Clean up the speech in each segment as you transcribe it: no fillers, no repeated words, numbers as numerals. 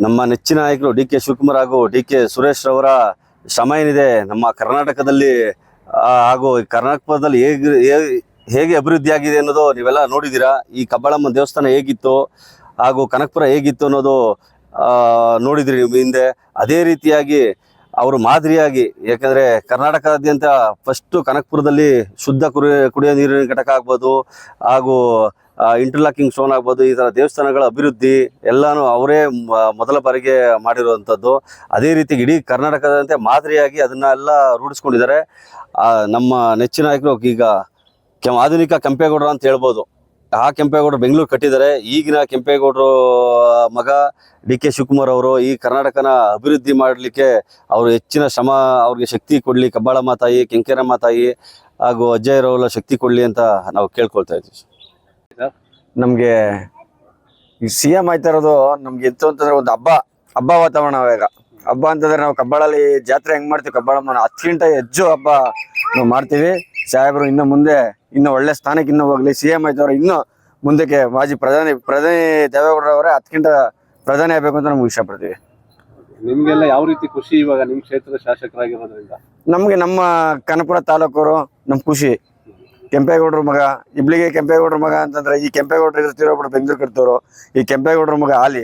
ನಮ್ಮ ನೆಚ್ಚಿನ ನಾಯಕರು ಡಿ ಕೆ ಶಿವಕುಮಾರ್ ಹಾಗೂ ಡಿ ಕೆ ಸುರೇಶ್ ರವರ ಶ್ರಮ ಏನಿದೆ ನಮ್ಮ ಕರ್ನಾಟಕದಲ್ಲಿ ಹಾಗೂ ಕರ್ನಾಟಕದಲ್ಲಿ ಹೇಗೆ ಅಭಿವೃದ್ಧಿ ಆಗಿದೆ ಅನ್ನೋದು ನೀವೆಲ್ಲ ನೋಡಿದ್ದೀರಾ. ಈ ಕಬ್ಬಾಳಮ್ಮ ದೇವಸ್ಥಾನ ಹೇಗಿತ್ತು ಹಾಗೂ ಕನಕಪುರ ಹೇಗಿತ್ತು ಅನ್ನೋದು ನೋಡಿದ್ರಿ ನೀವು ಹಿಂದೆ. ಅದೇ ರೀತಿಯಾಗಿ ಅವರು ಮಾದರಿಯಾಗಿ, ಯಾಕಂದರೆ ಕರ್ನಾಟಕದಾದ್ಯಂತ ಫಸ್ಟು ಕನಕಪುರದಲ್ಲಿ ಶುದ್ಧ ಕುಡಿಯೋ ನೀರಿನ ಘಟಕ ಆಗ್ಬೋದು, ಹಾಗೂ ಇಂಟರ್ಲಾಕಿಂಗ್ ಸ್ಟೋನ್ ಆಗ್ಬೋದು, ಈ ಥರ ದೇವಸ್ಥಾನಗಳ ಅಭಿವೃದ್ಧಿ ಎಲ್ಲನೂ ಅವರೇ ಮೊದಲ ಬಾರಿಗೆ ಮಾಡಿರುವಂಥದ್ದು. ಅದೇ ರೀತಿ ಇಡೀ ಕರ್ನಾಟಕದಂತೆ ಮಾದರಿಯಾಗಿ ಅದನ್ನೆಲ್ಲ ರೂಢಿಸ್ಕೊಂಡಿದ್ದಾರೆ ನಮ್ಮ ನೆಚ್ಚಿನ ನಾಯಕರು. ಈಗ ಆಧುನಿಕ ಕೆಂಪೇಗೌಡರು ಅಂತ ಹೇಳ್ಬೋದು. ಆ ಕೆಂಪೇಗೌಡರು ಬೆಂಗಳೂರು ಕಟ್ಟಿದ್ದಾರೆ. ಈಗಿನ ಕೆಂಪೇಗೌಡರು ಮಗ ಡಿ ಕೆ ಶಿವಕುಮಾರ್ ಅವರು ಈ ಕರ್ನಾಟಕನ ಅಭಿವೃದ್ಧಿ ಮಾಡಲಿಕ್ಕೆ ಅವರು ಹೆಚ್ಚಿನ ಶ್ರಮ, ಅವ್ರಿಗೆ ಶಕ್ತಿ ಕೊಡಲಿ, ಕಬ್ಬಾಳಮ್ಮ ತಾಯಿ, ಕೆಂಕೇರಮ್ಮ ತಾಯಿ ಹಾಗೂ ಅಜ್ಜಯ್ಯರವರ ಶಕ್ತಿ ಕೊಡಲಿ ಅಂತ ನಾವು ಕೇಳ್ಕೊಳ್ತಾ ಇದ್ದೀವಿ. ನಮಗೆ ಈ CM ಆಯ್ತಾ ಇರೋದು ನಮ್ಗೆ ಎಂತ ಅಂತಂದ್ರೆ ಒಂದು ಹಬ್ಬ ವಾತಾವರಣ. ಇವಾಗ ಹಬ್ಬ ಅಂತಂದ್ರೆ ನಾವು ಕಬ್ಬಾಳಲ್ಲಿ ಜಾತ್ರೆ ಹೆಂಗ್ ಮಾಡ್ತೀವಿ, ಕಬ್ಬಾಳಮ್ಮನ 10 ಗಂಟೆ ಹೆಚ್ಚು ಹಬ್ಬ ನಾವು ಮಾಡ್ತೀವಿ. ಸಾಹೇಬರು ಇನ್ನು ಮುಂದೆ ಇನ್ನೂ ಒಳ್ಳೆ ಸ್ಥಾನಕ್ಕೆ ಇನ್ನೂ ಹೋಗ್ಲಿ. CM ಆಯ್ತವ್ರು ಇನ್ನೂ ಮುಂದಕ್ಕೆ ಮಾಜಿ ಪ್ರಧಾನಿ ದೇವೇಗೌಡರವರೇ 10 ಗಂಟೆ ಪ್ರಧಾನಿ ಆಗ್ಬೇಕು ಅಂತ ನಮ್ಗೆ ಇಷ್ಟಪಡ್ತೀವಿ. ನಿಮ್ಗೆಲ್ಲ ಯಾವ ರೀತಿ ಖುಷಿ ಇವಾಗ ನಿಮ್ ಕ್ಷೇತ್ರದ ಶಾಸಕರಾಗಿರೋದ್ರಿಂದ? ನಮ್ಗೆ ನಮ್ಮ ಕನಕಪುರ ತಾಲೂಕವರು ನಮ್ ಖುಷಿ. ಕೆಂಪೇಗೌಡರ ಮಗ, ಇಬ್ಳಿಗೆ ಕೆಂಪೇಗೌಡರ ಮಗ ಅಂತಂದ್ರೆ ಈ ಕೆಂಪೇಗೌಡರು ಇರ್ತಿರೋ ಒಬ್ರು ಬೆಂಗಳೂರು ಕಟ್ತವ್ರು, ಈ ಕೆಂಪೇಗೌಡರ ಮಗ ಆಲಿ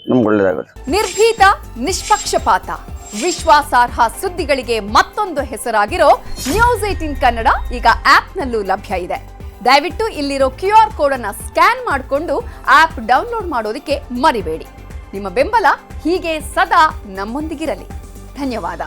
ನಮ್ಗೆ ಒಳ್ಳೇದಾಗುತ್ತೆ. ನಿರ್ಭೀತ, ನಿಷ್ಪಕ್ಷಪಾತ, ವಿಶ್ವಾಸಾರ್ಹ ಸುದ್ದಿಗಳಿಗೆ ಮತ್ತೊಂದು ಹೆಸರಾಗಿರೋ ನ್ಯೂಸ್ 18 ಕನ್ನಡ ಈಗ ಆಪ್ನಲ್ಲೂ ಲಭ್ಯ ಇದೆ. ದಯವಿಟ್ಟು ಇಲ್ಲಿರೋ QR ಕೋಡ್ ಅನ್ನ ಸ್ಕ್ಯಾನ್ ಮಾಡಿಕೊಂಡು ಆಪ್ ಡೌನ್ಲೋಡ್ ಮಾಡೋದಕ್ಕೆ ಮರಿಬೇಡಿ. ನಿಮ್ಮ ಬೆಂಬಲ ಹೀಗೆ ಸದಾ ನಮ್ಮೊಂದಿಗಿರಲಿ. ಧನ್ಯವಾದ.